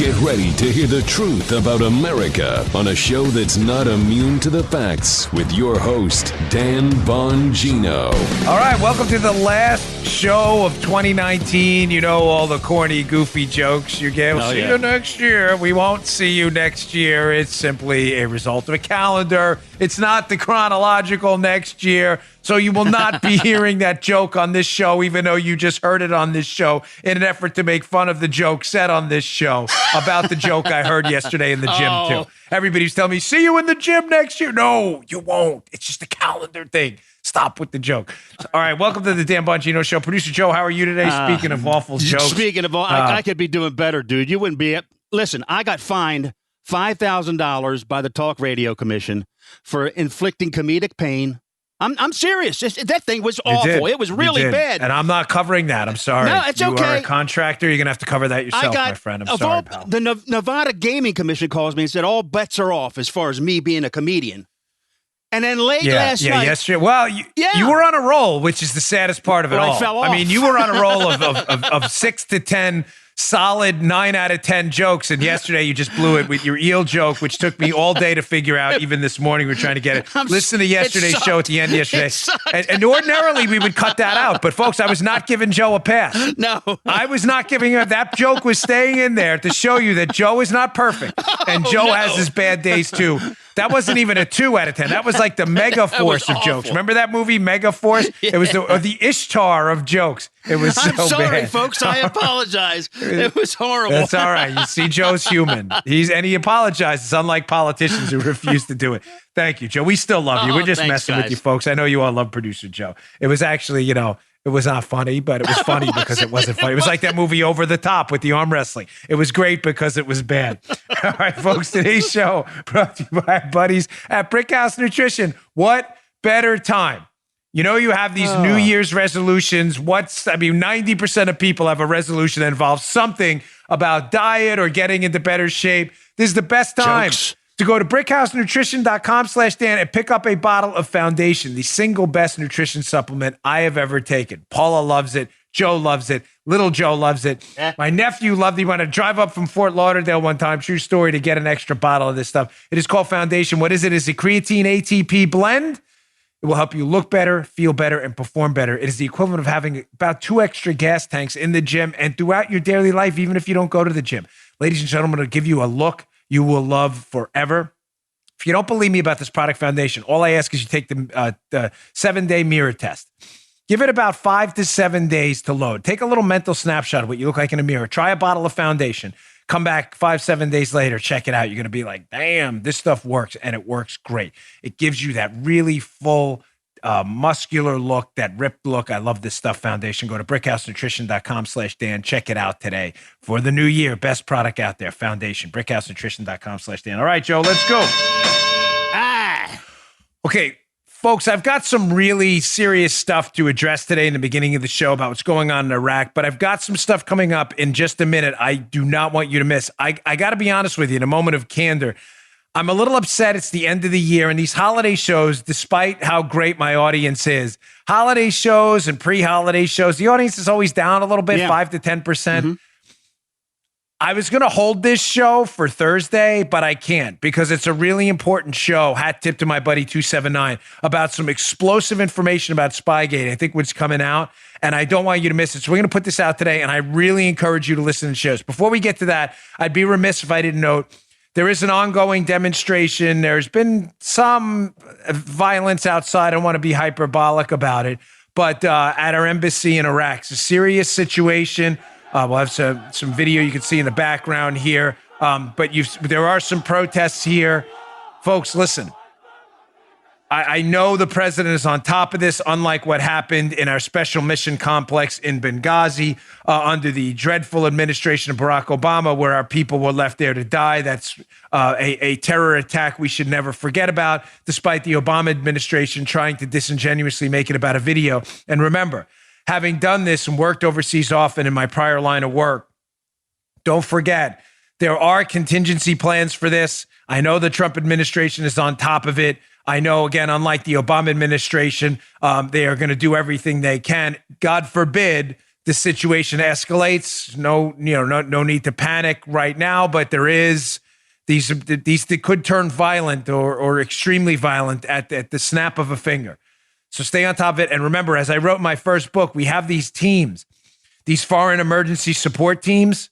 Get ready to hear the truth about America on a show that's not immune to the facts with your host, Dan Bongino. All right, welcome to the last show of 2019. You know all the corny, goofy jokes you get. We'll see you next year. We won't see you next year. It's simply a result of a calendar. It's not the chronological next year. So you will not be hearing that joke on this show, even though you just heard it on this show, in an effort to make fun of the joke said on this show about the joke I heard yesterday in the gym, too. Everybody's telling me, see you in the gym next year. No, you won't. It's just a calendar thing. Stop with the joke. All right, welcome to the Dan Bongino Show. Producer Joe, how are you today? Speaking of awful jokes. Speaking of, I could be doing better, dude. You wouldn't be. Listen, I got fined $5,000 by the Talk Radio Commission for inflicting comedic pain. I'm serious. That thing was awful. It was really bad. And I'm not covering that. I'm sorry. No, it's okay. You are a contractor. You're going to have to cover that yourself, my friend. I'm sorry, pal. The Nevada Gaming Commission calls me and said all bets are off as far as me being a comedian. And then last night. Yesterday. Well, you were on a roll, which is the saddest part of it all. I fell off. I mean, you were on a roll of 6 to 10 solid 9 out of 10 jokes, and yesterday you just blew it with your eel joke, which took me all day to figure out. Even this morning we're trying to get it. Listen to yesterday's show at the end yesterday. And ordinarily we would cut that out, but folks, I was not giving Joe a pass. No. I was not giving him. That joke was staying in there to show you that Joe is not perfect, and Joe has his bad days too. That wasn't even a 2 out of 10. That was like the mega force of jokes. Remember that movie, Mega Force? Yeah. It was the Ishtar of jokes. It was so bad. I'm sorry, folks. I apologize. It was horrible. That's all right. You see, Joe's human. He apologizes, unlike politicians who refuse to do it. Thank you, Joe. We still love you. We're just messing with you, folks. I know you all love producer Joe. It was actually, it was not funny, but it was funny because it wasn't funny. It was like that movie Over the Top with the arm wrestling. It was great because it was bad. All right, folks, today's show brought to you by our buddies at Brickhouse Nutrition. What better time? You have these New Year's resolutions. 90% of people have a resolution that involves something about diet or getting into better shape. This is the best time to go to brickhousenutrition.com/Dan and pick up a bottle of Foundation, the single best nutrition supplement I have ever taken. Paula loves it. Joe loves it. Little Joe loves it. My nephew loved it. He wanted to drive up from Fort Lauderdale one time, true story, to get an extra bottle of this stuff. It is called Foundation. What is it? It's a creatine ATP blend. It will help you look better, feel better, and perform better. It is the equivalent of having about 2 extra gas tanks in the gym and throughout your daily life, even if you don't go to the gym. Ladies and gentlemen, it'll give you a look you will love forever. If you don't believe me about this product, Foundation, all I ask is you take the 7-day mirror test. Give it about 5 to 7 days to load. Take a little mental snapshot of what you look like in a mirror. Try a bottle of Foundation. Come back 5-7 days later, check it out. You're going to be like, damn, this stuff works, and it works great. It gives you that really full, muscular look, that ripped look. I love this stuff, Foundation. Go to brickhousenutrition.com/Dan. Check it out today for the new year. Best product out there, Foundation. brickhousenutrition.com/Dan. All right, Joe, let's go. Okay, folks, I've got some really serious stuff to address today in the beginning of the show about what's going on in Iraq, but I've got some stuff coming up in just a minute I do not want you to miss. I got to be honest with you, in a moment of candor, I'm a little upset. It's the end of the year, and these holiday shows, despite how great my audience is, holiday shows and pre-holiday shows, the audience is always down a little bit, 5 to 10%. Mm-hmm. I was going to hold this show for Thursday, but I can't because it's a really important show. Hat tip to my buddy 279 about some explosive information about Spygate. I think what's coming out, and I don't want you to miss it. So we're going to put this out today, and I really encourage you to listen to shows. Before we get to that, I'd be remiss if I didn't note there is an ongoing demonstration. There's been some violence outside. I don't want to be hyperbolic about it, but at our embassy in Iraq, it's a serious situation. We'll have some video you can see in the background here. But there are some protests here. Folks, listen. I know the president is on top of this, unlike what happened in our special mission complex in Benghazi under the dreadful administration of Barack Obama, where our people were left there to die. That's a terror attack we should never forget about, despite the Obama administration trying to disingenuously make it about a video. And remember, having done this and worked overseas often in my prior line of work, don't forget, there are contingency plans for this. I know the Trump administration is on top of it. I know, again, unlike the Obama administration, they are going to do everything they can. God forbid the situation escalates. No need to panic right now, but there is these could turn violent or extremely violent at the snap of a finger. So stay on top of it. And remember, as I wrote in my first book, we have these teams, these foreign emergency support teams.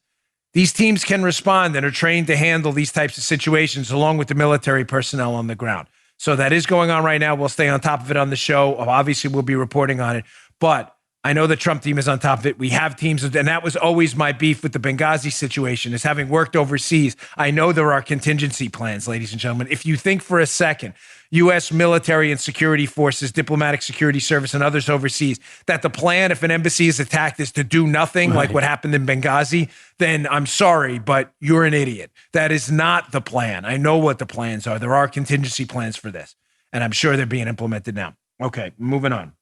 These teams can respond and are trained to handle these types of situations along with the military personnel on the ground. So that is going on right now. We'll stay on top of it on the show. Obviously, we'll be reporting on it. But I know the Trump team is on top of it. We have teams, and that was always my beef with the Benghazi situation, is having worked overseas. I know there are contingency plans, ladies and gentlemen. If you think for a second, U.S. military and security forces, diplomatic security service, and others overseas, that the plan, if an embassy is attacked, is to do nothing, right, like what happened in Benghazi, then I'm sorry, but you're an idiot. That is not the plan. I know what the plans are. There are contingency plans for this, and I'm sure they're being implemented now. Okay, moving on.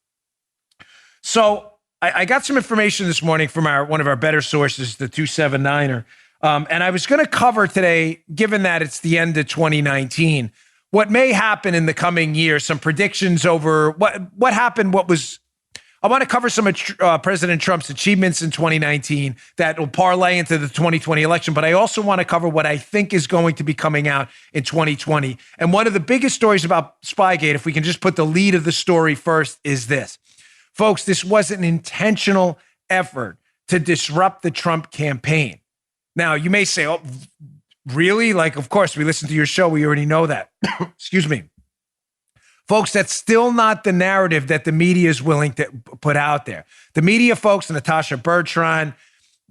So I got some information this morning from one of our better sources, the 279er, and I was going to cover today, given that it's the end of 2019, what may happen in the coming year, some predictions over what happened, I want to cover some of President Trump's achievements in 2019 that will parlay into the 2020 election, but I also want to cover what I think is going to be coming out in 2020. And one of the biggest stories about Spygate, if we can just put the lead of the story first, is this. Folks, this was an intentional effort to disrupt the Trump campaign. Now, you may say, oh, really? Like, of course, we listened to your show. We already know that. Excuse me. Folks, that's still not the narrative that the media is willing to put out there. The media folks, Natasha Bertrand,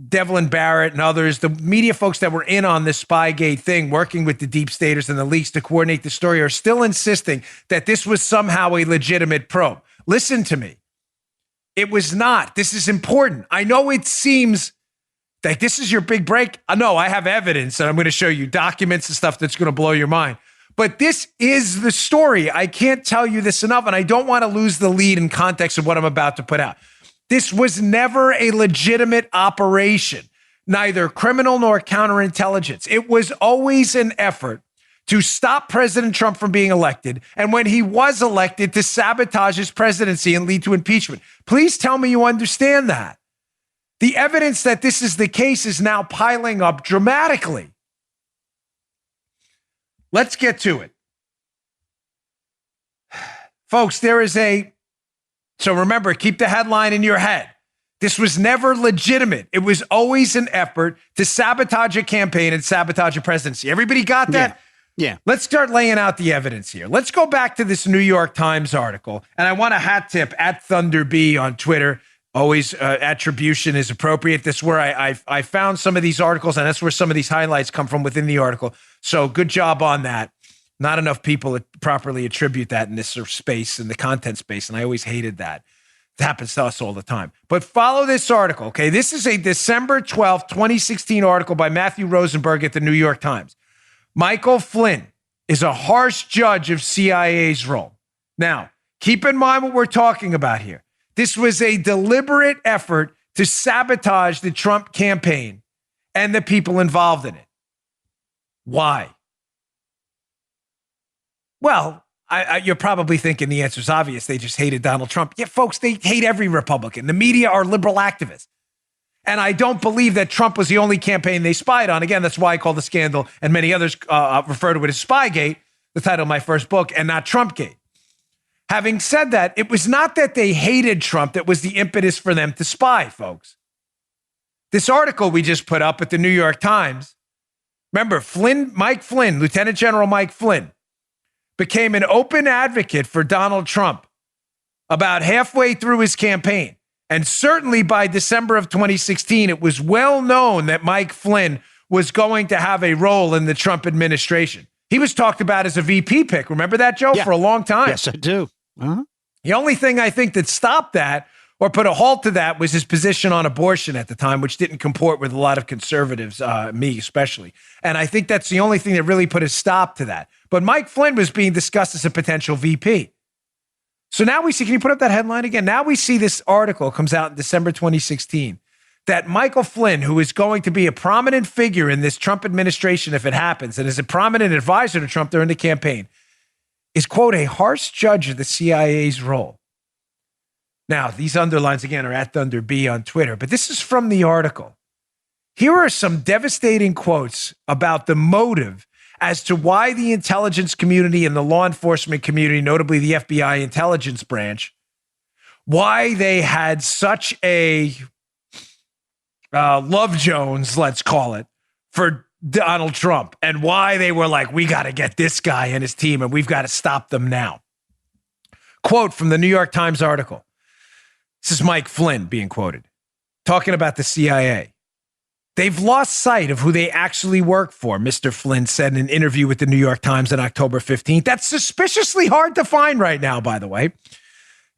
Devlin Barrett, and others, the media folks that were in on this Spygate thing, working with the deep staters and the leaks to coordinate the story, are still insisting that this was somehow a legitimate probe. Listen to me. It was not. This is important. I know it seems like this is your big break. No, I have evidence, and I'm going to show you documents and stuff that's going to blow your mind. But this is the story. I can't tell you this enough, and I don't want to lose the lead in context of what I'm about to put out. This was never a legitimate operation, neither criminal nor counterintelligence. It was always an effort to stop President Trump from being elected, and when he was elected, to sabotage his presidency and lead to impeachment. Please tell me you understand that. The evidence that this is the case is now piling up dramatically. Let's get to it. Folks, so remember, keep the headline in your head. This was never legitimate. It was always an effort to sabotage a campaign and sabotage a presidency. Everybody got that? Yeah. Let's start laying out the evidence here. Let's go back to this New York Times article. And I want a hat tip at Thunder B on Twitter. Always attribution is appropriate. That's where I found some of these articles, and that's where some of these highlights come from within the article. So good job on that. Not enough people properly attribute that in this sort of space, in the content space, and I always hated that. It happens to us all the time. But follow this article, okay? This is a December 12th, 2016 article by Matthew Rosenberg at the New York Times. Michael Flynn is a harsh judge of CIA's role. Now, keep in mind what we're talking about here. This was a deliberate effort to sabotage the Trump campaign and the people involved in it. Why? Well, you're probably thinking the answer is obvious. They just hated Donald Trump. Yeah, folks, they hate every Republican. The media are liberal activists. And I don't believe that Trump was the only campaign they spied on. Again, that's why I call the scandal, and many others refer to it as Spygate, the title of my first book, and not Trumpgate. Having said that, it was not that they hated Trump that was the impetus for them to spy, folks. This article we just put up at the New York Times, remember, Mike Flynn, Lieutenant General Mike Flynn, became an open advocate for Donald Trump about halfway through his campaign. And certainly by December of 2016, it was well known that Mike Flynn was going to have a role in the Trump administration. He was talked about as a VP pick. Remember that, Joe? Yeah. For a long time. Yes, I do. Uh-huh. The only thing I think that stopped that or put a halt to that was his position on abortion at the time, which didn't comport with a lot of conservatives, me especially. And I think that's the only thing that really put a stop to that. But Mike Flynn was being discussed as a potential VP. So now we see, can you put up that headline again? Now we see this article comes out in December 2016 that Michael Flynn, who is going to be a prominent figure in this Trump administration if it happens, and is a prominent advisor to Trump during the campaign, is, quote, a harsh judge of the CIA's role. Now, these underlines, again, are at Thunder B on Twitter, but this is from the article. Here are some devastating quotes about the motive as to why the intelligence community and the law enforcement community, notably the FBI intelligence branch, why they had such a Love Jones, let's call it, for Donald Trump, and why they were like, we got to get this guy and his team, and we've got to stop them now. Quote from the New York Times article. This is Mike Flynn being quoted, talking about the CIA. They've lost sight of who they actually work for, Mr. Flynn said in an interview with the New York Times on October 15th. That's suspiciously hard to find right now, by the way.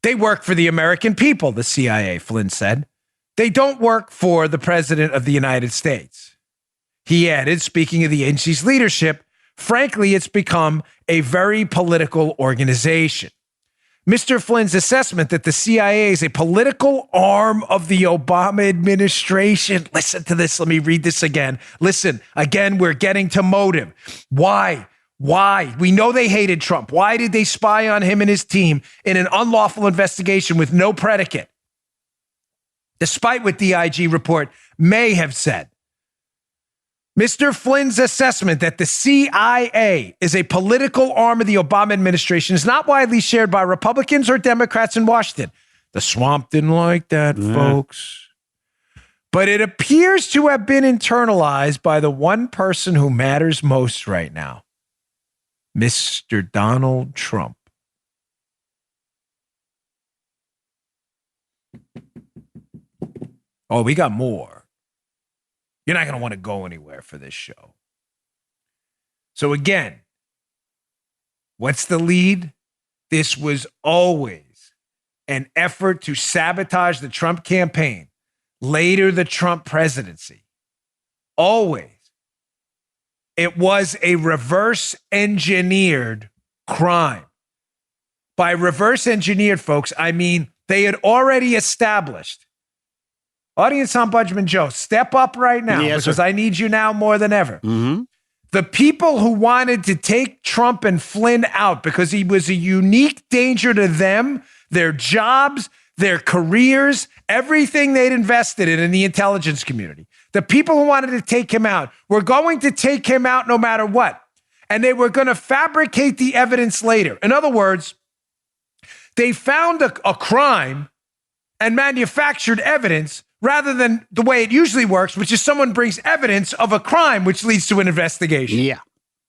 They work for the American people, the CIA, Flynn said. They don't work for the President of the United States. He added, speaking of the agency's leadership, frankly, it's become a very political organization. Mr. Flynn's assessment that the CIA is a political arm of the Obama administration. Listen to this. Let me read this again. Listen, again, we're getting to motive. Why? We know they hated Trump. Why did they spy on him and his team in an unlawful investigation with no predicate? Despite what the IG report may have said. Mr. Flynn's assessment that the CIA is a political arm of the Obama administration is not widely shared by Republicans or Democrats in Washington. The swamp didn't like that, folks. But it appears to have been internalized by the one person who matters most right now, Mr. Donald Trump. Oh, we got more. You're not going to want to go anywhere for this show. So again, what's the lead? This was always an effort to sabotage the Trump campaign, later the Trump presidency. Always. It was a reverse engineered crime. By reverse engineered, folks, I mean they had already established. Audience Ombudsman Joe, step up right now because I need you now more than ever. Mm-hmm. The people who wanted to take Trump and Flynn out because he was a unique danger to them, their jobs, their careers, everything they'd invested in the intelligence community. The people who wanted to take him out were going to take him out no matter what. And they were going to fabricate the evidence later. In other words, they found a crime and manufactured evidence rather than the way it usually works, which is someone brings evidence of a crime, which leads to an investigation. Yeah.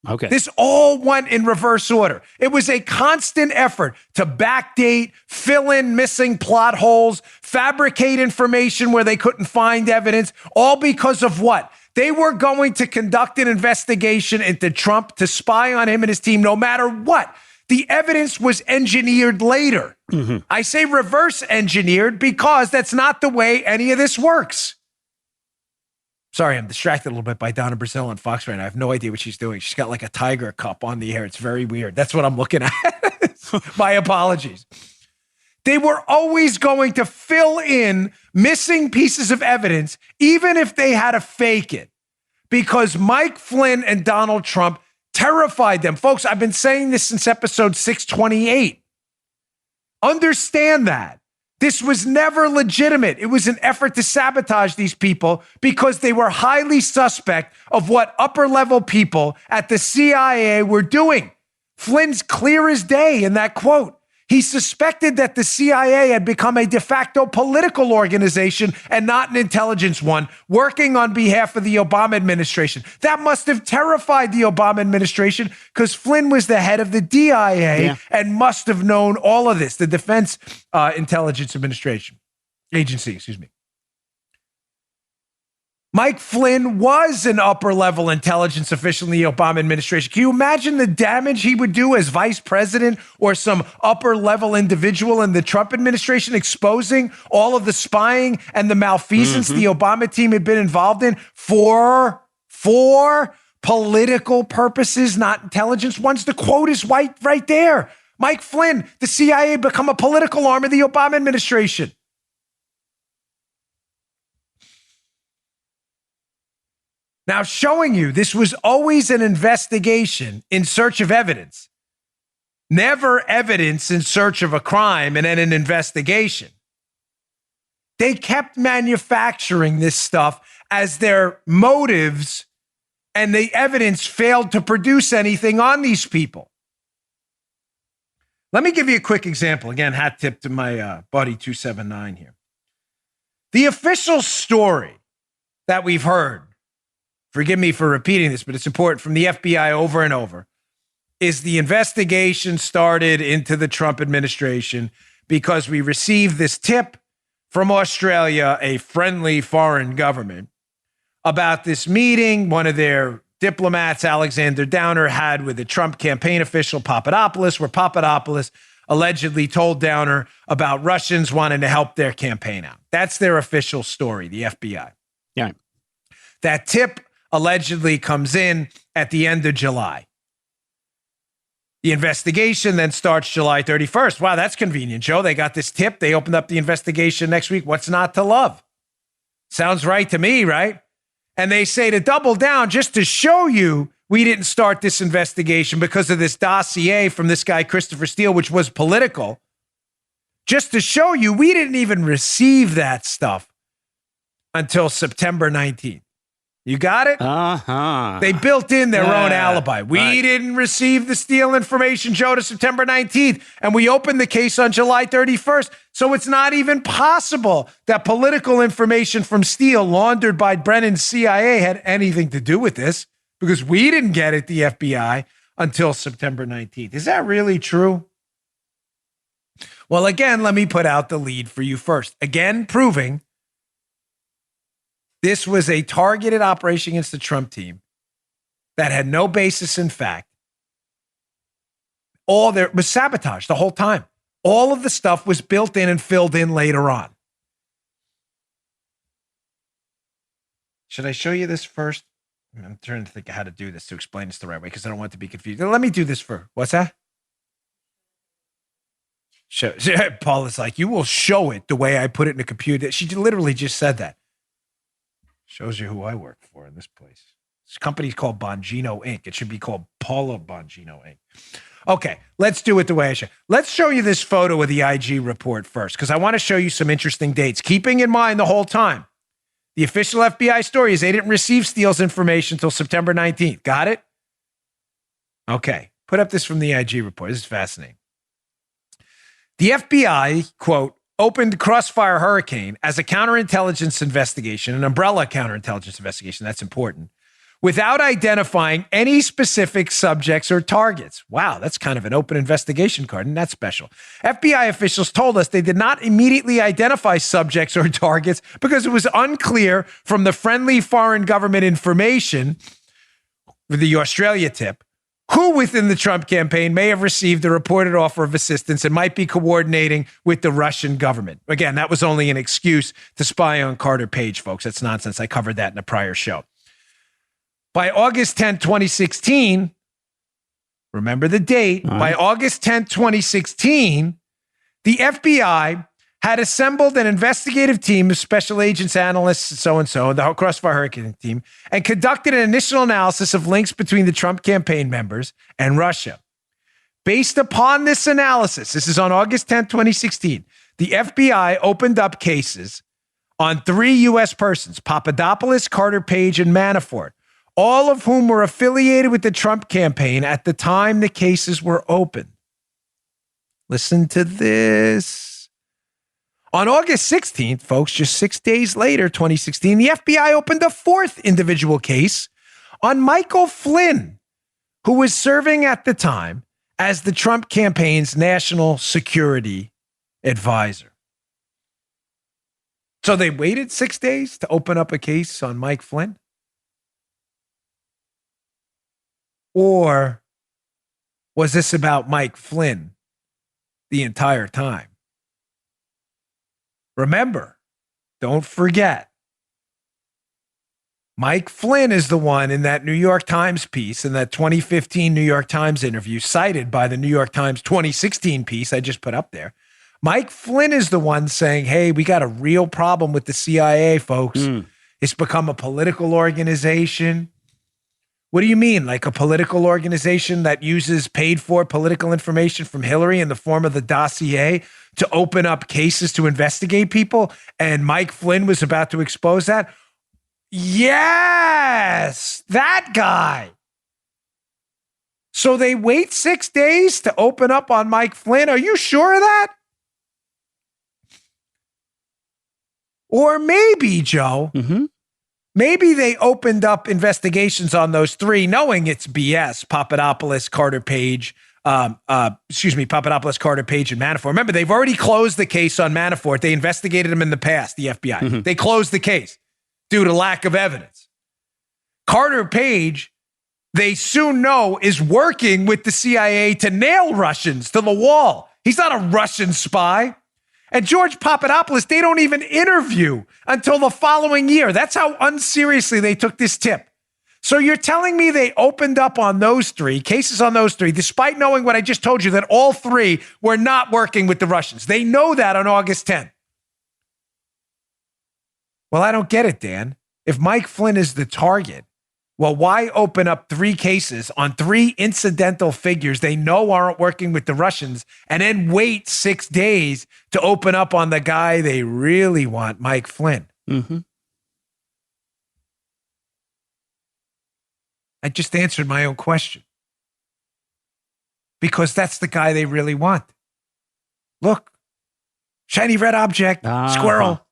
Okay. This all went in reverse order. It was a constant effort to backdate, fill in missing plot holes, fabricate information where they couldn't find evidence, all because of what? They were going to conduct an investigation into Trump to spy on him and his team no matter what. The evidence was engineered later. Mm-hmm. I say reverse engineered because that's not the way any of this works. Sorry, I'm distracted a little bit by Donna Brazile on Fox right now. I have no idea what she's doing. She's got like a tiger cup on the air. It's very weird. That's what I'm looking at. My apologies. They were always going to fill in missing pieces of evidence, even if they had to fake it, because Mike Flynn and Donald Trump terrified them. Folks, I've been saying this since episode 628. Understand that. This was never legitimate. It was an effort to sabotage these people because they were highly suspect of what upper-level people at the CIA were doing. Flynn's clear as day in that quote. He suspected that the CIA had become a de facto political organization and not an intelligence one, working on behalf of the Obama administration. That must have terrified the Obama administration because Flynn was the head of the DIA and must have known all of this, the Defense Intelligence Agency. Mike Flynn was an upper-level intelligence official in the Obama administration. Can you imagine the damage he would do as vice president or some upper-level individual in the Trump administration exposing all of the spying and the malfeasance the Obama team had been involved in for political purposes, not intelligence ones? The quote is right there. Mike Flynn, the CIA become a political arm of the Obama administration. Now, showing you this was always an investigation in search of evidence, never evidence in search of a crime and then an investigation. They kept manufacturing this stuff as their motives, and the evidence failed to produce anything on these people. Let me give you a quick example. Again, hat tip to my buddy 279 here. The official story that we've heard, forgive me for repeating this, but it's important, from the FBI over and over, is the investigation started into the Trump administration because we received this tip from Australia, a friendly foreign government, about this meeting one of their diplomats, Alexander Downer, had with a Trump campaign official, Papadopoulos, where Papadopoulos allegedly told Downer about Russians wanting to help their campaign out. That's their official story, the FBI. Yeah. That tip allegedly comes in at the end of July. The investigation then starts July 31st. Wow, that's convenient, Joe. They got this tip. They opened up the investigation next week. What's not to love? Sounds right to me, right? And they say to double down, just to show you we didn't start this investigation because of this dossier from this guy, Christopher Steele, which was political. Just to show you we didn't even receive that stuff until September 19th. You got it? Uh-huh. They built in their own alibi. We didn't receive the Steele information, Joe, to September 19th, and we opened the case on July 31st. So it's not even possible that political information from Steele laundered by Brennan's CIA had anything to do with this, because we didn't get it, the FBI, until September 19th. Is that really true? Well, again, let me put out the lead for you first. Again, proving this was a targeted operation against the Trump team that had no basis in fact. All there was sabotage the whole time. All of the stuff was built in and filled in later on. Should I show you this first? I'm trying to think of how to do this to explain this the right way, because I don't want it to be confused. Let me do this for, what's that? Paul is like, you will show it the way I put it in the computer. She literally just said that. Shows you who I work for in this place. This company's called Bongino Inc. It should be called Paula Bongino Inc. Okay, let's do it the way I should. Let's show you this photo of the IG report first, because I want to show you some interesting dates, keeping in mind the whole time. The official FBI story is they didn't receive Steele's information until September 19th. Got it? Okay, put up this from the IG report. This is fascinating. The FBI, quote, opened Crossfire Hurricane as a counterintelligence investigation, an umbrella counterintelligence investigation, that's important, without identifying any specific subjects or targets. Wow, that's kind of an open investigation card, and that's special. FBI officials told us they did not immediately identify subjects or targets because it was unclear from the friendly foreign government information, with the Australia tip, who within the Trump campaign may have received a reported offer of assistance and might be coordinating with the Russian government. Again, that was only an excuse to spy on Carter Page, folks. That's nonsense. I covered that in a prior show. By August 10, 2016, remember the date, by August 10, 2016, the FBI had assembled an investigative team of special agents, analysts, so-and-so, the Crossfire Hurricane team, and conducted an initial analysis of links between the Trump campaign members and Russia. Based upon this analysis, this is on August 10, 2016, the FBI opened up cases on 3 U.S. persons, Papadopoulos, Carter Page, and Manafort, all of whom were affiliated with the Trump campaign at the time the cases were opened. Listen to this. On August 16th, folks, just 6 days later, 2016, the FBI opened a 4th individual case on Michael Flynn, who was serving at the time as the Trump campaign's national security advisor. So they waited 6 days to open up a case on Mike Flynn? Or was this about Mike Flynn the entire time? Remember, don't forget, Mike Flynn is the one in that New York Times piece, in that 2015 New York Times interview, cited by the New York Times 2016 piece I just put up there. Mike Flynn is the one saying, hey, we got a real problem with the CIA, folks. It's become a political organization. What do you mean? Like a political organization that uses paid for political information from Hillary in the form of the dossier to open up cases to investigate people? And Mike Flynn was about to expose that? Yes, that guy. So they wait 6 days to open up on Mike Flynn. Are you sure of that? Or maybe, Joe, maybe they opened up investigations on those three, knowing it's BS. Papadopoulos, Carter Page, Papadopoulos, Carter Page, and Manafort. Remember, they've already closed the case on Manafort. They investigated him in the past, the FBI. They closed the case due to lack of evidence. Carter Page, they soon know, is working with the CIA to nail Russians to the wall. He's not a Russian spy. And George Papadopoulos, they don't even interview until the following year. That's how unseriously they took this tip. So you're telling me they opened up on those three, cases on those three, despite knowing what I just told you, that all three were not working with the Russians. They know that on August 10th. Well, I don't get it, Dan. If Mike Flynn is the target, well, why open up three cases on three incidental figures they know aren't working with the Russians and then wait 6 days to open up on the guy they really want, Mike Flynn? I just answered my own question. Because that's the guy they really want. Look, shiny red object, squirrel.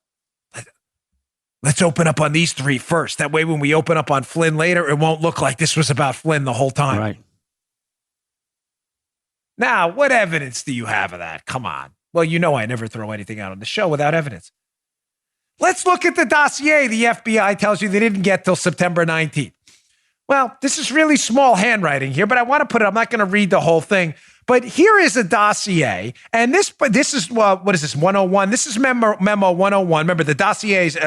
Let's open up on these three first. That way, when we open up on Flynn later, it won't look like this was about Flynn the whole time. Right. Now, what evidence do you have of that? Come on. Well, you know I never throw anything out on the show without evidence. Let's look at the dossier the FBI tells you they didn't get till September 19th. Well, this is really small handwriting here, but I want to put it, I'm not going to read the whole thing. But here is a dossier, and this is, what is this, 101? This is memo 101. Remember, the dossier is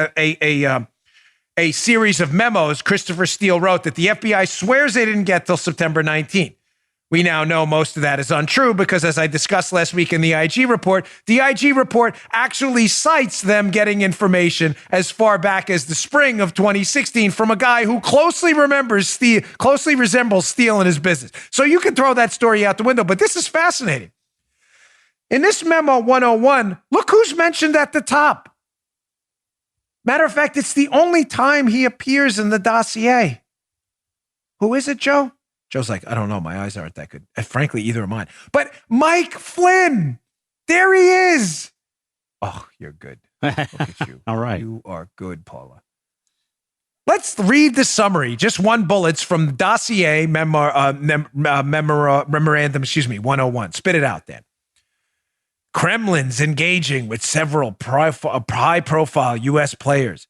a series of memos Christopher Steele wrote that the FBI swears they didn't get till September 19th. We now know most of that is untrue because, as I discussed last week in the IG report actually cites them getting information as far back as the spring of 2016 from a guy who closely resembles Steele in his business. So you can throw that story out the window, but this is fascinating. In this memo 101, look who's mentioned at the top. Matter of fact, it's the only time he appears in the dossier. Who is it, Joe? Joe's like, I don't know. My eyes aren't that good. Frankly, either are mine. But Mike Flynn, there he is. Oh, you're good. Look at you. All right. You are good, Paula. Let's read the summary. Just one bullets from dossier memorandum, 101. Spit it out, then. Kremlin's engaging with several high-profile U.S. players,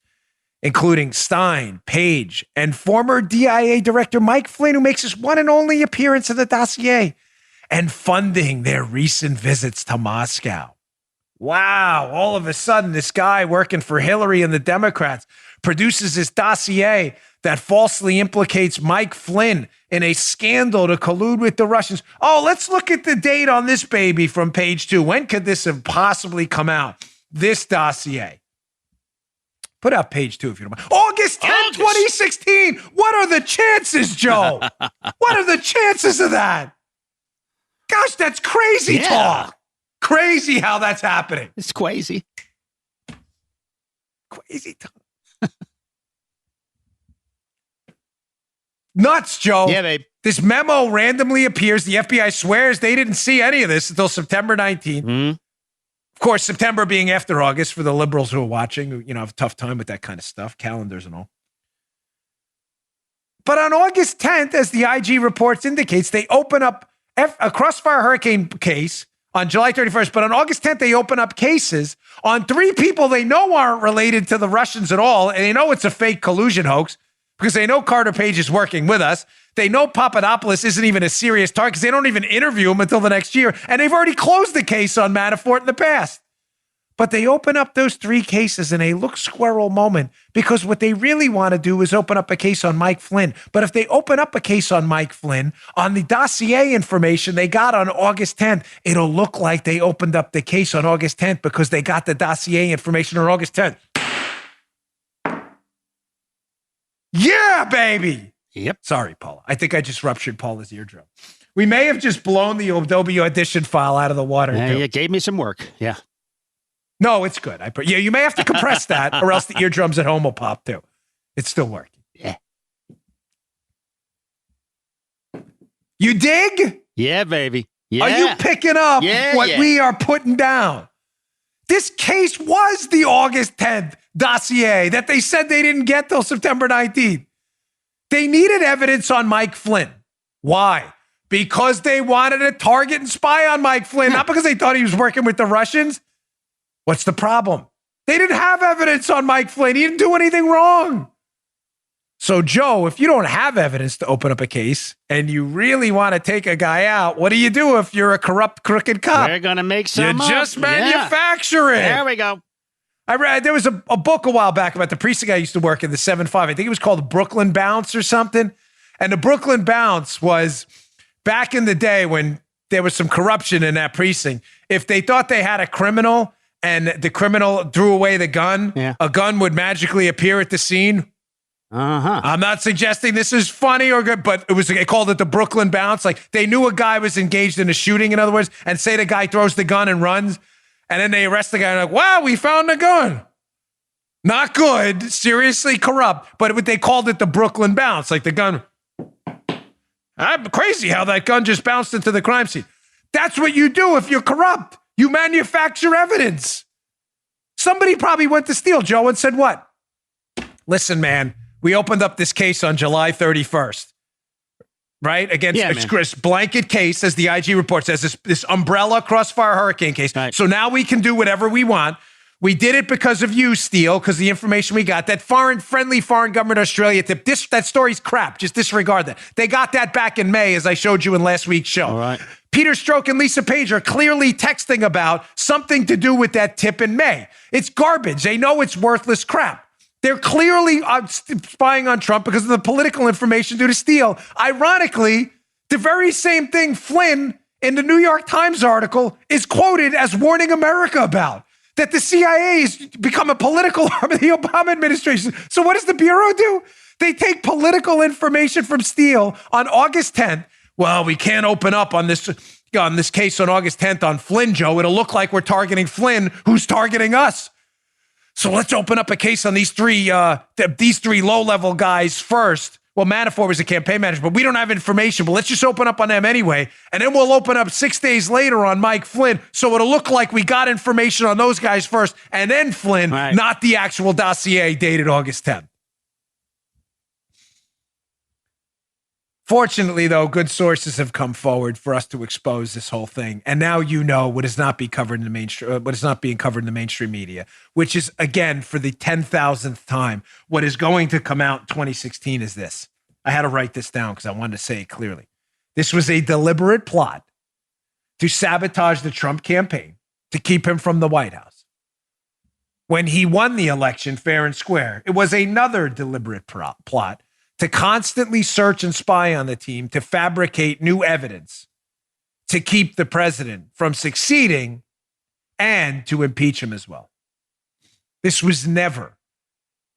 including Stein, Page, and former DIA Director Mike Flynn, who makes his one and only appearance in the dossier, and funding their recent visits to Moscow. Wow, all of a sudden, this guy working for Hillary and the Democrats produces this dossier that falsely implicates Mike Flynn in a scandal to collude with the Russians. Oh, let's look at the date on this baby from page 2. When could this have possibly come out? This dossier. Put up page 2 if you don't mind. August 10th, 2016. What are the chances, Joe? What are the chances of that? Gosh, that's crazy talk. Crazy how that's happening. It's crazy. Crazy talk. Nuts, Joe. Yeah, babe. This memo randomly appears. The FBI swears they didn't see any of this until September 19th. Mm-hmm. Of course, September being after August for the liberals who are watching, who, have a tough time with that kind of stuff, calendars and all. But on August 10th, as the IG reports indicates, they open up a Crossfire Hurricane case on July 31st. But on August 10th, they open up cases on 3 people they know aren't related to the Russians at all. And they know it's a fake collusion hoax because they know Carter Page is working with us. They know Papadopoulos isn't even a serious target because they don't even interview him until the next year. And they've already closed the case on Manafort in the past. But they open up those 3 cases in a look squirrel moment because what they really want to do is open up a case on Mike Flynn. But if they open up a case on Mike Flynn, on the dossier information they got on August 10th, it'll look like they opened up the case on August 10th because they got the dossier information on August 10th. Yeah, baby. Yep. Sorry, Paula. I think I just ruptured Paula's eardrum. We may have just blown the Adobe Audition file out of the water. You gave me some work. Yeah. No, it's good. You may have to compress that, or else the eardrums at home will pop too. It's still working. Yeah. You dig? Yeah, baby. Yeah. Are you picking up what we are putting down? This case was the August 10th dossier that they said they didn't get till September 19th. They needed evidence on Mike Flynn. Why? Because they wanted to target and spy on Mike Flynn, not because they thought he was working with the Russians. What's the problem? They didn't have evidence on Mike Flynn. He didn't do anything wrong. So, Joe, if you don't have evidence to open up a case and you really want to take a guy out, what do you do if you're a corrupt, crooked cop? We're going to make some You just manufacture it. There we go. I read, there was a book a while back about the precinct I used to work in, the 7-5. I think it was called Brooklyn Bounce or something. And the Brooklyn Bounce was back in the day when there was some corruption in that precinct. If they thought they had a criminal and the criminal threw away the gun, a gun would magically appear at the scene. I'm not suggesting this is funny or good, but they called it the Brooklyn Bounce. Like they knew a guy was engaged in a shooting, in other words, and say the guy throws the gun and runs, and then they arrest the guy and like, wow, we found the gun. Not good, seriously corrupt, but they called it the Brooklyn Bounce. Like the gun, I'm crazy how that gun just bounced into the crime scene. That's what you do if you're corrupt. You manufacture evidence. Somebody probably went to Steele, Joe, and said what? Listen, man, we opened up this case on July 31st, right? Against Chris, blanket case, as the IG report says, this umbrella crossfire hurricane case. Right. So now we can do whatever we want. We did it because of you, Steele, because the information we got, that friendly foreign government Australia tip, that story's crap. Just disregard that. They got that back in May, as I showed you in last week's show. All right. Peter Strzok and Lisa Page are clearly texting about something to do with that tip in May. It's garbage. They know it's worthless crap. They're clearly spying on Trump because of the political information due to Steele. Ironically, the very same thing Flynn in the New York Times article is quoted as warning America about, that the CIA has become a political arm of the Obama administration. So what does the Bureau do? They take political information from Steele on August 10th. Well, we can't open up on this case on August 10th on Flynn, Joe. It'll look like we're targeting Flynn, who's targeting us. So let's open up a case on these three low-level guys first. Well, Manafort was a campaign manager, but we don't have information. But let's just open up on them anyway. And then we'll open up 6 days later on Mike Flynn. So it'll look like we got information on those guys first and then Flynn, not the actual dossier dated August 10th. Fortunately, though, good sources have come forward for us to expose this whole thing. And now you know what is not being covered in the mainstream, what is not being covered in the mainstream media, which is, again, for the 10,000th time, what is going to come out in 2016 is this. I had to write this down because I wanted to say it clearly. This was a deliberate plot to sabotage the Trump campaign, to keep him from the White House. When he won the election fair and square, it was another deliberate plot to constantly search and spy on the team, to fabricate new evidence, to keep the president from succeeding, and to impeach him as well. This was never,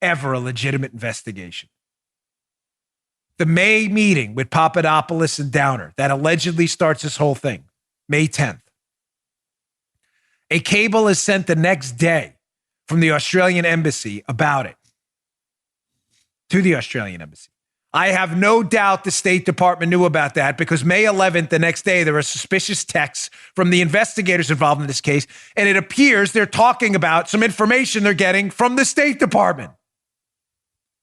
ever a legitimate investigation. The May meeting with Papadopoulos and Downer that allegedly starts this whole thing, May 10th. A cable is sent the next day from the Australian embassy about it, to the Australian embassy. I have no doubt the State Department knew about that because May 11th, the next day, there are suspicious texts from the investigators involved in this case, and it appears they're talking about some information they're getting from the State Department.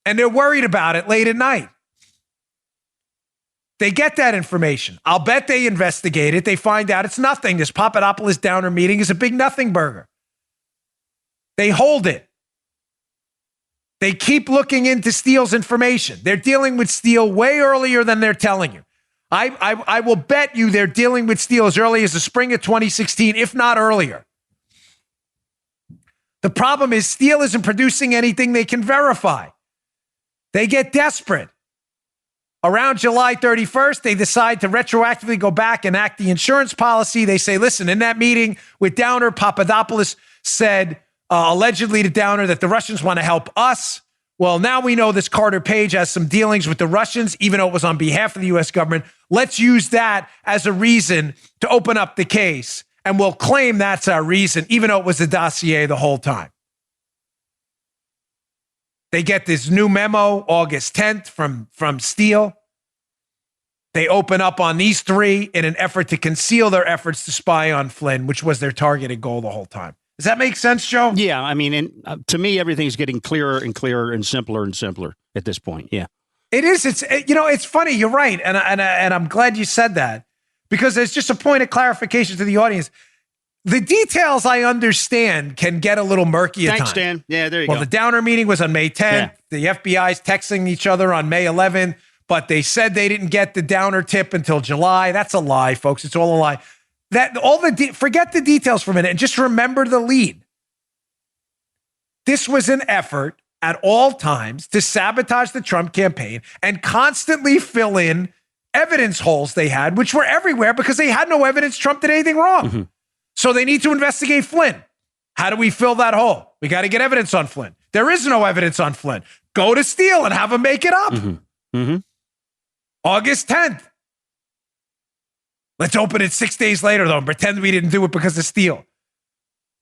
And they're worried about it late at night. They get that information. I'll bet they investigate it. They find out it's nothing. This Papadopoulos Downer meeting is a big nothing burger. They hold it. They keep looking into Steele's information. They're dealing with Steele way earlier than they're telling you. I will bet you they're dealing with Steele as early as the spring of 2016, if not earlier. The problem is Steele isn't producing anything they can verify. They get desperate. Around July 31st, they decide to retroactively go back and act the insurance policy. They say, listen, in that meeting with Downer, Papadopoulos said, allegedly to Downer, that the Russians want to help us Well, now we know this Carter Page has some dealings with the Russians, even though it was on behalf of the U.S. government. Let's use that as a reason to open up the case, and we'll claim that's our reason, even though it was a dossier the whole time. They get this new memo August 10th from Steele. They open up on these three in an effort to conceal their efforts to spy on Flynn, which was their targeted goal the whole time. Does that make sense, Joe? Yeah, I mean, to me, everything's getting clearer and clearer and simpler at this point. Yeah, it is. It's funny. You're right, and I'm glad you said that, because there's just a point of clarification to the audience. The details, I understand, can get a little murky at times. Thanks, Dan. Yeah, there you go. Well, the Downer meeting was on May 10th. Yeah. The FBI's texting each other on May 11th, but they said they didn't get the Downer tip until July. That's a lie, folks. It's all a lie. Forget the details for a minute and just remember the lead. This was an effort at all times to sabotage the Trump campaign and constantly fill in evidence holes they had, which were everywhere because they had no evidence Trump did anything wrong. Mm-hmm. So they need to investigate Flynn. How do we fill that hole? We got to get evidence on Flynn. There is no evidence on Flynn. Go to Steele and have him make it up. Mm-hmm. Mm-hmm. August 10th. Let's open it 6 days later, though, and pretend we didn't do it because of Steele.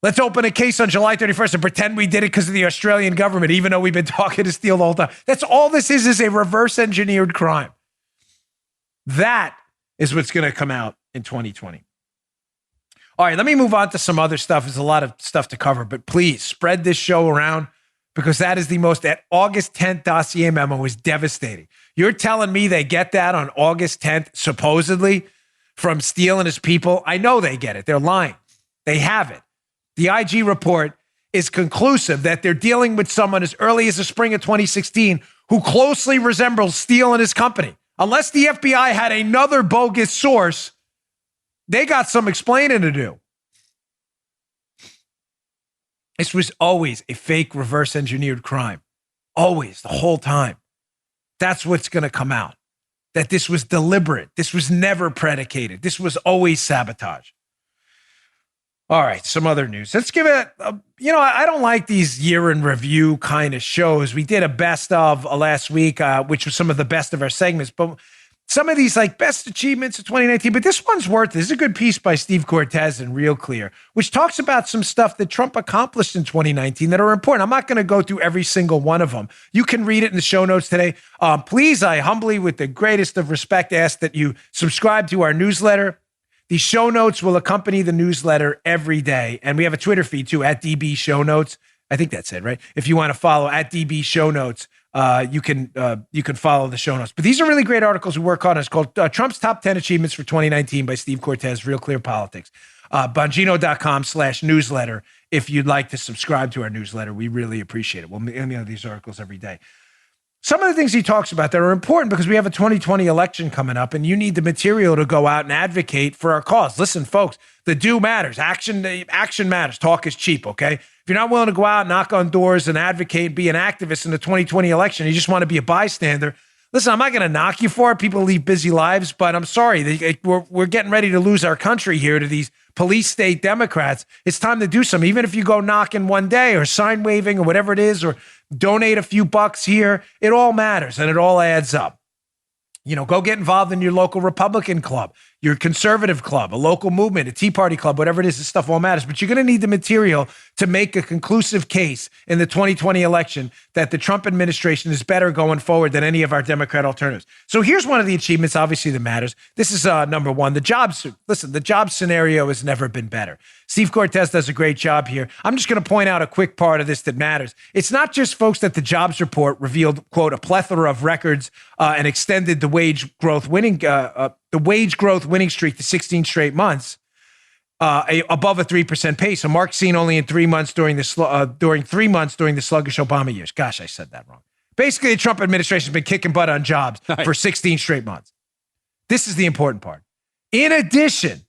Let's open a case on July 31st and pretend we did it because of the Australian government, even though we've been talking to Steele the whole time. That's all this is a reverse engineered crime. That is what's going to come out in 2020. All right, let me move on to some other stuff. There's a lot of stuff to cover, but please spread this show around, because that August 10th dossier memo is devastating. You're telling me they get that on August 10th, supposedly, from Steele and his people? I know they get it. They're lying. They have it. The IG report is conclusive that they're dealing with someone as early as the spring of 2016 who closely resembles Steele and his company. Unless the FBI had another bogus source, they got some explaining to do. This was always a fake reverse engineered crime. Always, the whole time. That's what's going to come out. That this was deliberate. This was never predicated. This was always sabotage. All right, some other news. Let's give it, I don't like these year in review kind of shows. We did a best of last week, which was some of the best of our segments, but some of these like best achievements of 2019, but this one's worth it. This is a good piece by Steve Cortez in Real Clear, which talks about some stuff that Trump accomplished in 2019 that are important. I'm not going to go through every single one of them. You can read it in the show notes today. Please, I humbly, with the greatest of respect, ask that you subscribe to our newsletter. The show notes will accompany the newsletter every day. And we have a Twitter feed too, at DB Show Notes. I think that's it, right? If you want to follow at DB Show Notes, you can follow the show notes. But these are really great articles we work on. It's called Trump's Top 10 Achievements for 2019 by Steve Cortez, Real Clear Politics. Bongino.com/newsletter. If you'd like to subscribe to our newsletter, we really appreciate it. We'll mail these articles every day. Some of the things he talks about that are important because we have a 2020 election coming up and you need the material to go out and advocate for our cause. Listen, folks, the do matters. Action matters. Talk is cheap, okay? If you're not willing to go out, knock on doors and advocate and be an activist in the 2020 election, you just want to be a bystander, listen, I'm not going to knock you for it. People lead busy lives, but I'm sorry. We're getting ready to lose our country here to these police state Democrats. It's time to do something. Even if you go knocking one day or sign waving or whatever it is, or donate a few bucks here, it all matters and it all adds up. Go get involved in your local Republican club, your conservative club, a local movement, a Tea Party club, whatever it is, this stuff all matters. But you're going to need the material to make a conclusive case in the 2020 election that the Trump administration is better going forward than any of our Democrat alternatives. So here's one of the achievements, obviously, that matters. This is number one. The job scenario has never been better. Steve Cortez does a great job here. I'm just going to point out a quick part of this that matters. It's not just, folks, that the jobs report revealed, quote, a plethora of records and extended the wage growth winning streak to 16 straight months, above a 3% pace, a mark seen only in 3 months during the sluggish Obama years. Gosh, I said that wrong. Basically, the Trump administration has been kicking butt on jobs for 16 straight months. This is the important part. In addition,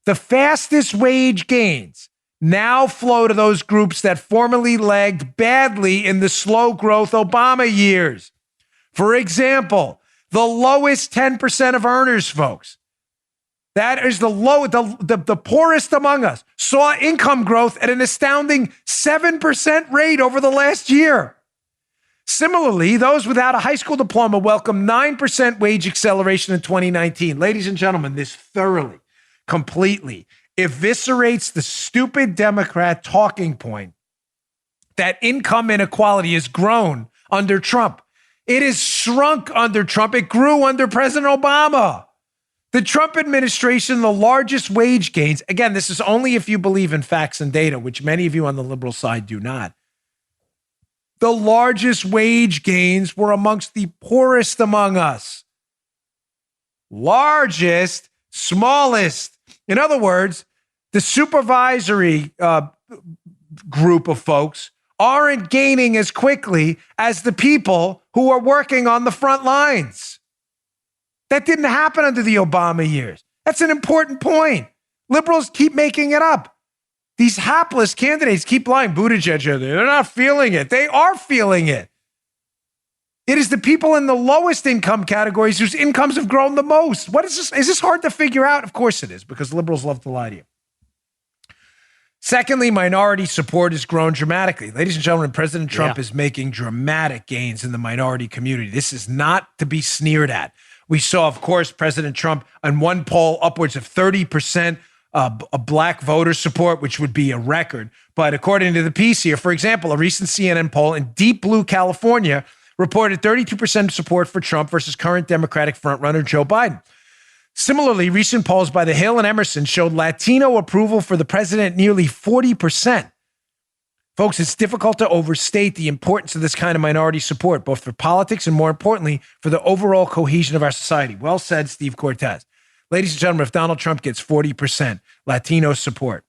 the fastest wage gains now flow to those groups that formerly lagged badly in the slow growth Obama years. For example, the lowest 10% of earners, folks. That is the poorest among us saw income growth at an astounding 7% rate over the last year. Similarly, those without a high school diploma welcome 9% wage acceleration in 2019. Ladies and gentlemen, this thoroughly, completely eviscerates the stupid Democrat talking point that income inequality has grown under Trump. It has shrunk under Trump. It grew under President Obama. The Trump administration, the largest wage gains, again, this is only if you believe in facts and data, which many of you on the liberal side do not. The largest wage gains were amongst the poorest among us. Largest, smallest. In other words, the supervisory group of folks aren't gaining as quickly as the people who are working on the front lines. That didn't happen under the Obama years. That's an important point. Liberals keep making it up. These hapless candidates keep lying. Buttigieg, they're not feeling it. They are feeling it. It is the people in the lowest income categories whose incomes have grown the most. What is this? Is this hard to figure out? Of course it is, because liberals love to lie to you. Secondly, minority support has grown dramatically. Ladies and gentlemen, President Trump is making dramatic gains in the minority community. This is not to be sneered at. We saw, of course, President Trump on one poll upwards of 30% a black voter support, which would be a record. But according to the piece here, for example, a recent CNN poll in Deep Blue, California, reported 32% support for Trump versus current Democratic frontrunner Joe Biden. Similarly, recent polls by The Hill and Emerson showed Latino approval for the president nearly 40%. Folks, it's difficult to overstate the importance of this kind of minority support, both for politics and, more importantly, for the overall cohesion of our society. Well said, Steve Cortez. Ladies and gentlemen, if Donald Trump gets 40% Latino support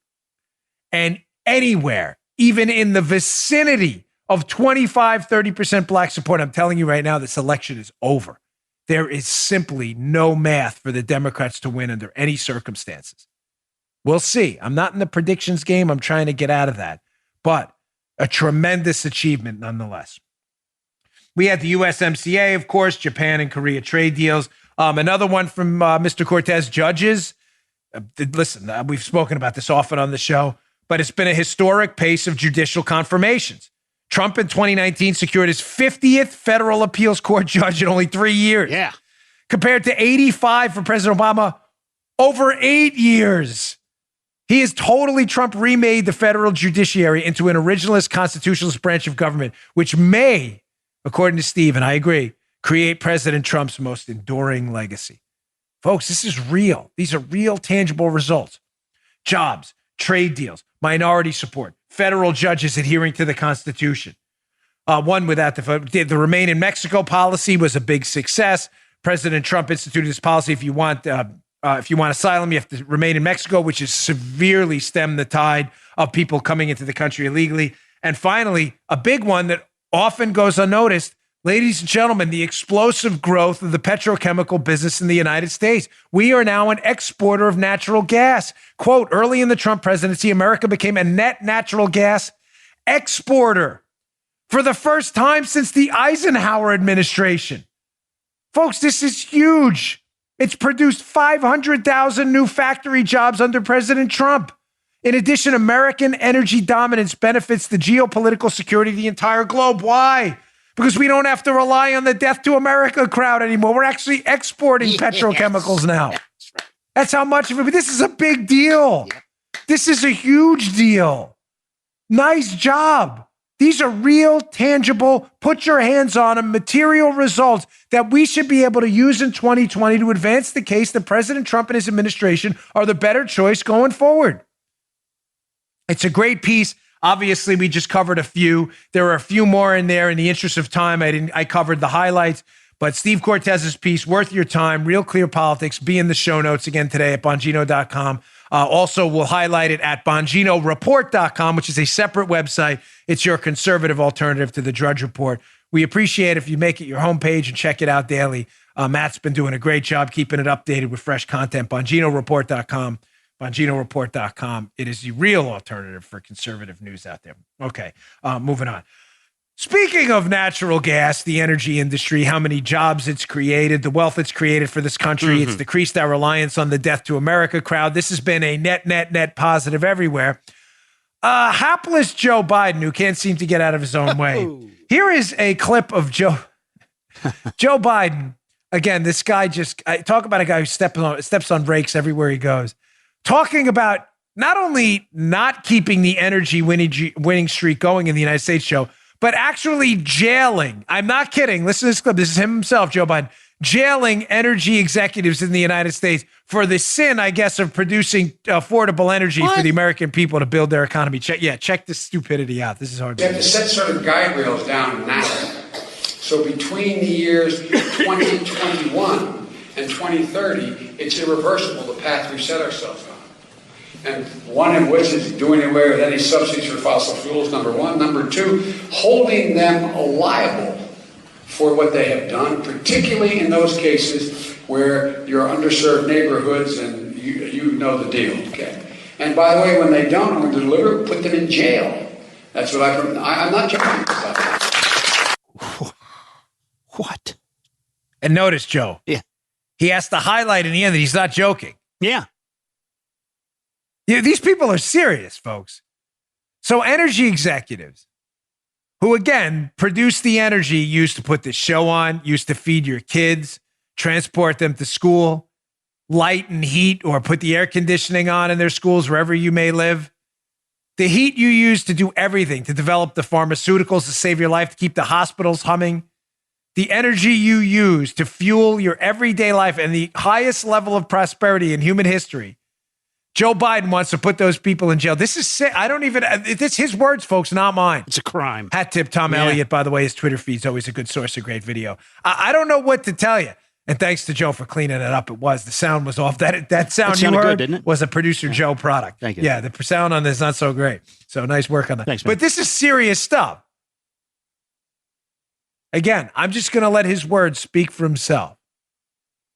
and anywhere, even in the vicinity of 25, 30% black support, I'm telling you right now, this election is over. There is simply no math for the Democrats to win under any circumstances. We'll see. I'm not in the predictions game. I'm trying to get out of that. But a tremendous achievement nonetheless. We had the USMCA, of course, Japan and Korea trade deals. Another one from Mr. Cortez, judges. Listen, we've spoken about this often on the show, but it's been a historic pace of judicial confirmations. Trump in 2019 secured his 50th federal appeals court judge in only 3 years. Yeah. Compared to 85 for President Obama over 8 years. He has totally Trump remade the federal judiciary into an originalist constitutionalist branch of government, which may, according to Steve, and I agree, create President Trump's most enduring legacy. Folks, this is real. These are real, tangible results. Jobs, trade deals, minority support, federal judges adhering to the Constitution. One without the Remain in Mexico policy was a big success. President Trump instituted this policy. If you want asylum, you have to remain in Mexico, which has severely stemmed the tide of people coming into the country illegally. And finally, a big one that often goes unnoticed, ladies and gentlemen, the explosive growth of the petrochemical business in the United States. We are now an exporter of natural gas. Quote, early in the Trump presidency, America became a net natural gas exporter for the first time since the Eisenhower administration. Folks, this is huge. It's produced 500,000 new factory jobs under President Trump. In addition, American energy dominance benefits the geopolitical security of the entire globe. Why? Because we don't have to rely on the death to America crowd anymore. We're actually exporting petrochemicals now. That's how much of it. This is a big deal. This is a huge deal. Nice job. These are real, tangible, put your hands on them, material results that we should be able to use in 2020 to advance the case that President Trump and his administration are the better choice going forward. It's a great piece. Obviously, we just covered a few. There are a few more in there. In the interest of time, I covered the highlights. But Steve Cortez's piece, worth your time, Real Clear Politics, be in the show notes again today at Bongino.com. Also, we'll highlight it at BonginoReport.com, which is a separate website. It's your conservative alternative to the Drudge Report. We appreciate if you make it your homepage and check it out daily. Matt's been doing a great job keeping it updated with fresh content. BonginoReport.com. BonginoReport.com. It is the real alternative for conservative news out there. Okay, moving on. Speaking of natural gas, the energy industry, how many jobs it's created, the wealth it's created for this country, it's decreased our reliance on the death to America crowd. This has been a net positive everywhere. Hapless Joe Biden, who can't seem to get out of his own way. Here is a clip of Joe Biden. Again, this guy talk about a guy who steps on brakes everywhere he goes. Talking about not only not keeping the energy winning streak going in the United States, Joe, but actually jailing. I'm not kidding. Listen to this clip. This is him himself, Joe Biden, jailing energy executives in the United States for the sin, I guess, of producing affordable energy for the American people to build their economy. Check this stupidity out. This is hard. You have to set certain guide rails down now. So between the years 2021 and 2030, it's irreversible, the path we've set ourselves on. And one of which is doing away with any subsidies for fossil fuels, number one. Number two, holding them liable for what they have done, particularly in those cases where you're underserved neighborhoods and you know the deal, okay? And by the way, when they don't, when they deliver, put them in jail. That's what I'm not joking about that. What? And notice, Joe. Yeah. He has to highlight in the end that he's not joking. Yeah. These people are serious, folks. So energy executives who, again, produce the energy used to put this show on, used to feed your kids, transport them to school, light and heat, or put the air conditioning on in their schools, wherever you may live. The heat you use to do everything, to develop the pharmaceuticals to save your life, to keep the hospitals humming. The energy you use to fuel your everyday life and the highest level of prosperity in human history. Joe Biden wants to put those people in jail. This is sick. It's his words, folks, not mine. It's a crime. Hat tip Tom Elliott, by the way. His Twitter feed's always a good source of great video. I don't know what to tell you. And thanks to Joe for cleaning it up. The sound was off. That sound you heard good, didn't it? was a producer Joe product. Thank you. Yeah, the sound on this is not so great. So nice work on that. Thanks, man. But this is serious stuff. Again, I'm just going to let his words speak for himself.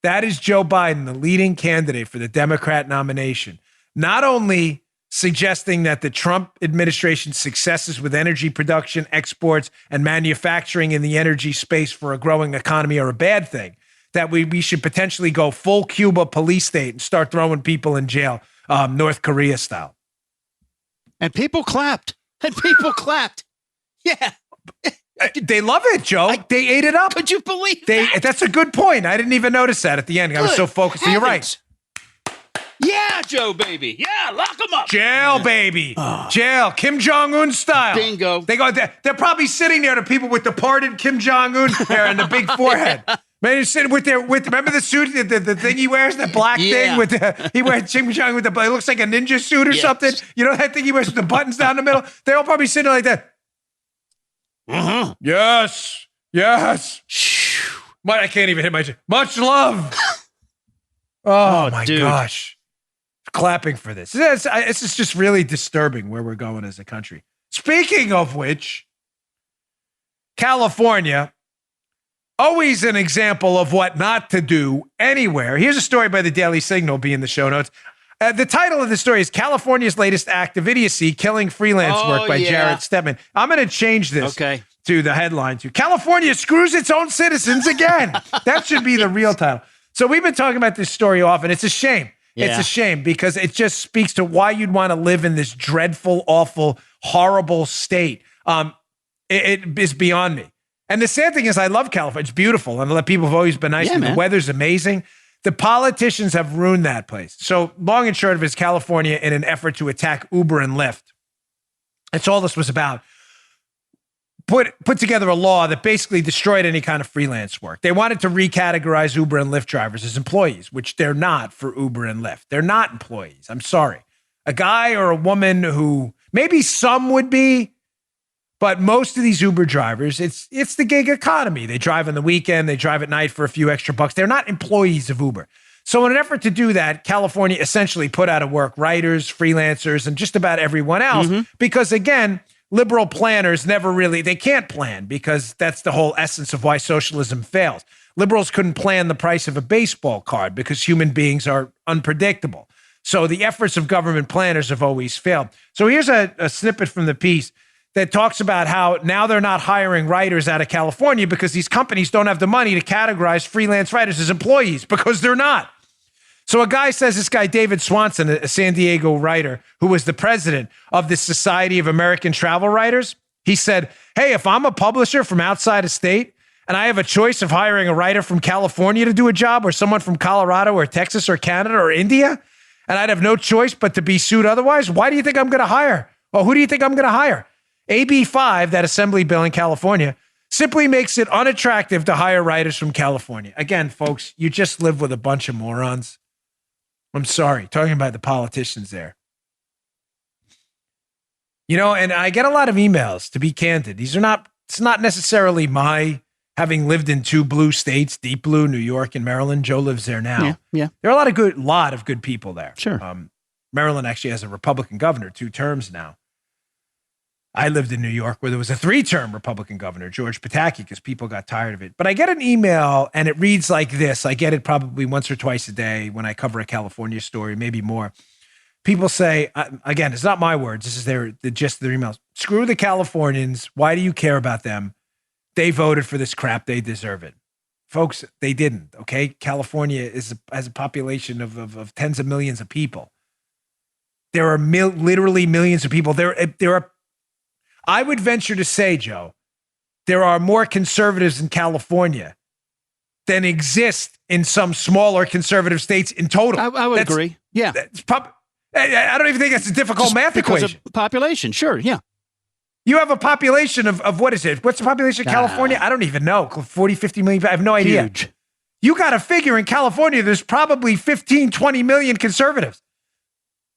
That is Joe Biden, the leading candidate for the Democrat nomination. Not only suggesting that the Trump administration's successes with energy production, exports, and manufacturing in the energy space for a growing economy are a bad thing, that we should potentially go full Cuba police state and start throwing people in jail, North Korea style. And people clapped. Yeah. They love it, Joe. They ate it up. Could you believe that? That's a good point. I didn't even notice that at the end. I was so focused. You're right. Yeah, Joe, baby. Yeah, lock them up. Jail, baby. Jail. Kim Jong-un style. Bingo. They're probably sitting there, the people with the parted Kim Jong-un hair and the big forehead. Man, he's sitting remember the suit, the thing he wears, the black thing he wears Kim Jong-un with it looks like a ninja suit or something. You know that thing he wears with the buttons down the middle? They're all probably sitting like that. Uh-huh. Yes. I can't even hit my chin. Much love. Oh my gosh. Clapping for this. This is just really disturbing where we're going as a country. Speaking of which, California, always an example of what not to do anywhere. Here's a story by the Daily Signal, be in the show notes. The title of the story is California's Latest Act of Idiocy, Killing Freelance Work by Jared Stedman. I'm going to change this to the headline to California Screws Its Own Citizens Again. That should be the real title. So we've been talking about this story often. It's a shame. Yeah. It's a shame because it just speaks to why you'd want to live in this dreadful, awful, horrible state. It is beyond me. And the sad thing is I love California. It's beautiful. And the people have always been nice. And the weather's amazing. The politicians have ruined that place. So long and short of it is California, in an effort to attack Uber and Lyft. That's all this was about. Put together a law that basically destroyed any kind of freelance work. They wanted to recategorize Uber and Lyft drivers as employees, which they're not for Uber and Lyft. They're not employees. I'm sorry. A guy or a woman who maybe some would be, but most of these Uber drivers, it's the gig economy. They drive on the weekend. They drive at night for a few extra bucks. They're not employees of Uber. So in an effort to do that, California essentially put out of work writers, freelancers, and just about everyone else because, again, liberal planners they can't plan because that's the whole essence of why socialism fails. Liberals couldn't plan the price of a baseball card because human beings are unpredictable. So the efforts of government planners have always failed. So here's a snippet from the piece that talks about how now they're not hiring writers out of California because these companies don't have the money to categorize freelance writers as employees because they're not. So a guy says, this guy, David Swanson, a San Diego writer who was the president of the Society of American Travel Writers, he said, hey, if I'm a publisher from outside of state and I have a choice of hiring a writer from California to do a job or someone from Colorado or Texas or Canada or India, and I'd have no choice but to be sued otherwise, why do you think I'm going to hire? Well, who do you think I'm going to hire? AB 5, that assembly bill in California, simply makes it unattractive to hire writers from California. Again, folks, you just live with a bunch of morons. I'm sorry, talking about the politicians there. You know, and I get a lot of emails, to be candid. It's not necessarily my having lived in 2 blue states, deep blue, New York and Maryland. Joe lives there now. Yeah. There are a lot of good people there. Sure. Maryland actually has a Republican governor, 2 terms now. I lived in New York where there was a 3-term Republican governor, George Pataki, because people got tired of it. But I get an email and it reads like this. I get it probably once or twice a day when I cover a California story, maybe more. People say, again, it's not my words. This is the gist of their emails. Screw the Californians. Why do you care about them? They voted for this crap. They deserve it. Folks, they didn't, okay? California has a population of tens of millions of people. There are literally millions of people. There are, I would venture to say, Joe, there are more conservatives in California than exist in some smaller conservative states in total. I would agree. Yeah. I don't even think that's a difficult math equation. Of population, sure, yeah. You have a population of what is it? What's the population of California? I don't even know. 40, 50 million. I have no idea. Huge. You got to figure in California, there's probably 15, 20 million conservatives.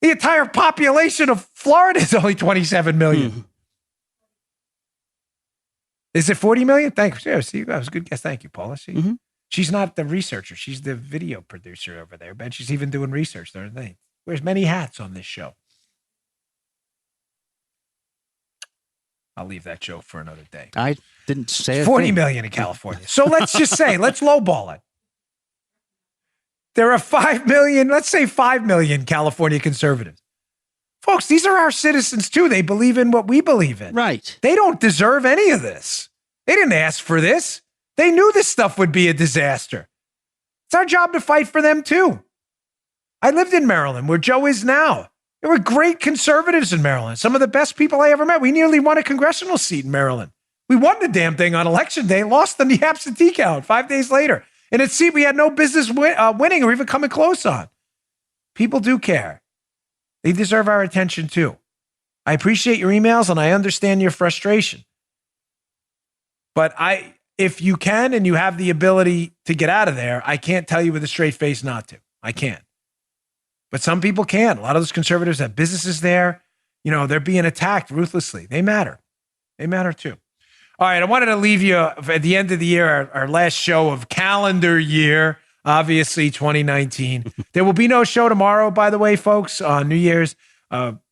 The entire population of Florida is only 27 million. Mm. Is it 40 million? Thanks. Yeah, see, that was a good guess. Thank you, Paula. See, Mm-hmm. She's not the researcher. She's the video producer over there. But she's even doing research there. Wears many hats on this show. I'll leave that joke for another day. I didn't say it. 40 million in California. So let's just say, let's lowball it. There are 5 million, let's say 5 million California conservatives. Folks, these are our citizens too. They believe in what we believe in. Right. They don't deserve any of this. They didn't ask for this. They knew this stuff would be a disaster. It's our job to fight for them too. I lived in Maryland, where Joe is now. There were great conservatives in Maryland. Some of the best people I ever met. We nearly won a congressional seat in Maryland. We won the damn thing on election day, lost in the absentee count 5 days later. In a seat we had no business winning or even coming close on. People do care. They deserve our attention too. I appreciate your emails and I understand your frustration. But if you can and you have the ability to get out of there, I can't tell you with a straight face not to. I can't. But some people can. A lot of those conservatives have businesses there. You know, they're being attacked ruthlessly. They matter. They matter too. All right, I wanted to leave you at the end of the year, our last show of calendar year, obviously 2019. There will be no show tomorrow, by the way, folks, on New Year's.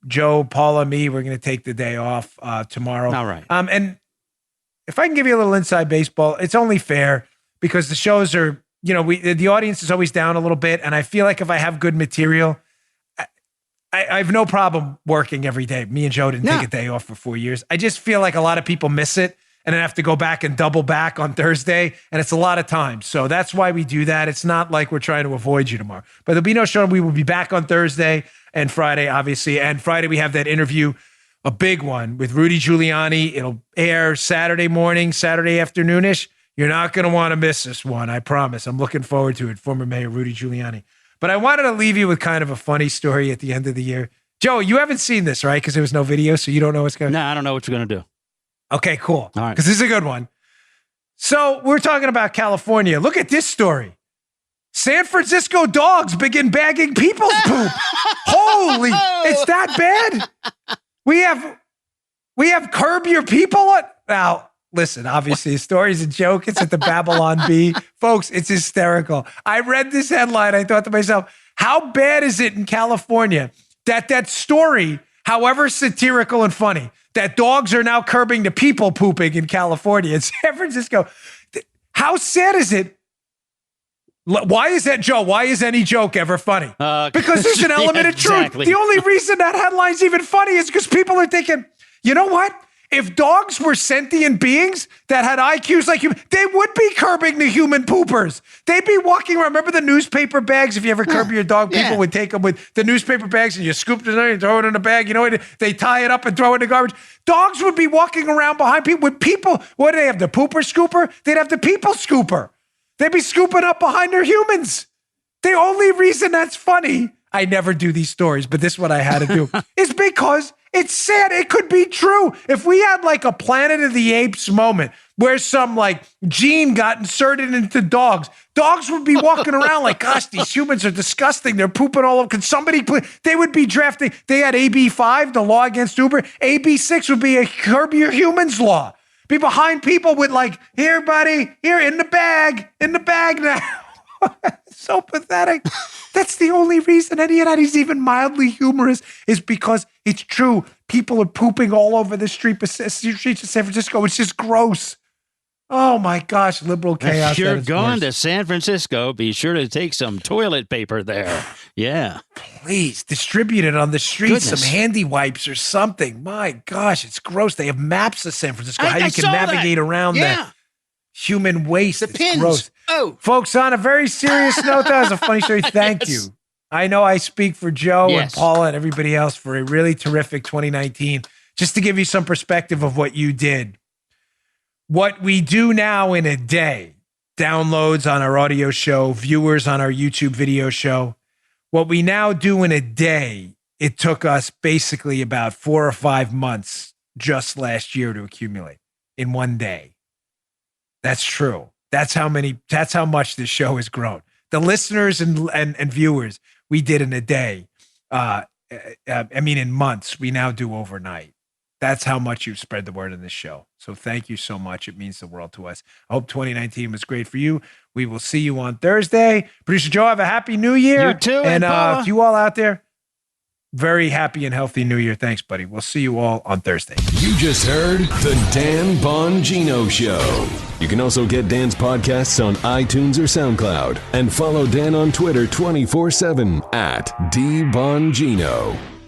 Joe, Paula, me, we're going to take the day off tomorrow. All right. And if I can give you a little inside baseball, it's only fair because the shows are, you know, the audience is always down a little bit. And I feel like if I have good material, I have no problem working every day. Me and Joe didn't take a day off for 4 years. I just feel like a lot of people miss it and then have to go back and double back on Thursday. And it's a lot of time. So that's why we do that. It's not like we're trying to avoid you tomorrow. But there'll be no show. We will be back on Thursday and Friday, obviously. And Friday, we have that interview, a big one with Rudy Giuliani. It'll air Saturday morning, Saturday afternoonish. You're not going to want to miss this one, I promise. I'm looking forward to it, former Mayor Rudy Giuliani. But I wanted to leave you with kind of a funny story at the end of the year. Joe, you haven't seen this, right? Because there was no video, so you don't know what's going on. No, I don't know what you're going to do. Okay, cool. All right. Because this is a good one. So we're talking about California. Look at this story. San Francisco dogs begin bagging people's poop. Holy, it's that bad? We have curb your people. Now, listen, obviously, the story's a joke. It's at the Babylon Bee. Folks, it's hysterical. I read this headline. I thought to myself, how bad is it in California that story, however satirical and funny, that dogs are now curbing the people pooping in California, in San Francisco? How sad is it? Why is that, Joe? Why is any joke ever funny? Because there's an element of truth. Exactly. The only reason that headline's even funny is because people are thinking, you know what? If dogs were sentient beings that had IQs like you, they would be curbing the human poopers. They'd be walking around. Remember the newspaper bags? If you ever curb your dog, people would take them with the newspaper bags and you scoop it in and throw it in a bag. You know, they tie it up and throw it in the garbage. Dogs would be walking around behind people with people. What do they have? The pooper scooper? They'd have the people scooper. They'd be scooping up behind their humans. The only reason that's funny, I never do these stories, but this is what I had to do, is because it's sad. It could be true. If we had like a Planet of the Apes moment where some like gene got inserted into dogs would be walking around like, gosh, these humans are disgusting. They're pooping all over. Could somebody they would be drafting. They had AB5, the law against Uber. AB6 would be a curb your humans law. Be behind people with like, here, buddy, here in the bag now. So pathetic. That's the only reason any of that is even mildly humorous is because it's true. People are pooping all over the streets of San Francisco. It's just gross. Oh my gosh, liberal chaos. If you're going to San Francisco, be sure to take some toilet paper there. Yeah. Please distribute it on the streets, some handy wipes or something. My gosh, it's gross. They have maps of San Francisco, how you can navigate around that human waste. The pins. Gross. Oh. Folks, on a very serious note, that was a funny story. Thank you. I know I speak for Joe and Paula and everybody else for a really terrific 2019. Just to give you some perspective of what you did. What we do now in a day, downloads on our audio show, viewers on our YouTube video show, what we now do in a day, it took us basically about 4 or 5 months just last year to accumulate in one day. That's true. That's how much this show has grown. The listeners and viewers we did in a day. In months, we now do overnight. That's how much you've spread the word in this show. So thank you so much. It means the world to us. I hope 2019 was great for you. We will see you on Thursday. Producer Joe, have a happy new year. You too. And to you all out there, very happy and healthy new year. Thanks, buddy. We'll see you all on Thursday. You just heard the Dan Bongino Show. You can also get Dan's podcasts on iTunes or SoundCloud and follow Dan on Twitter 24/7 @DBongino.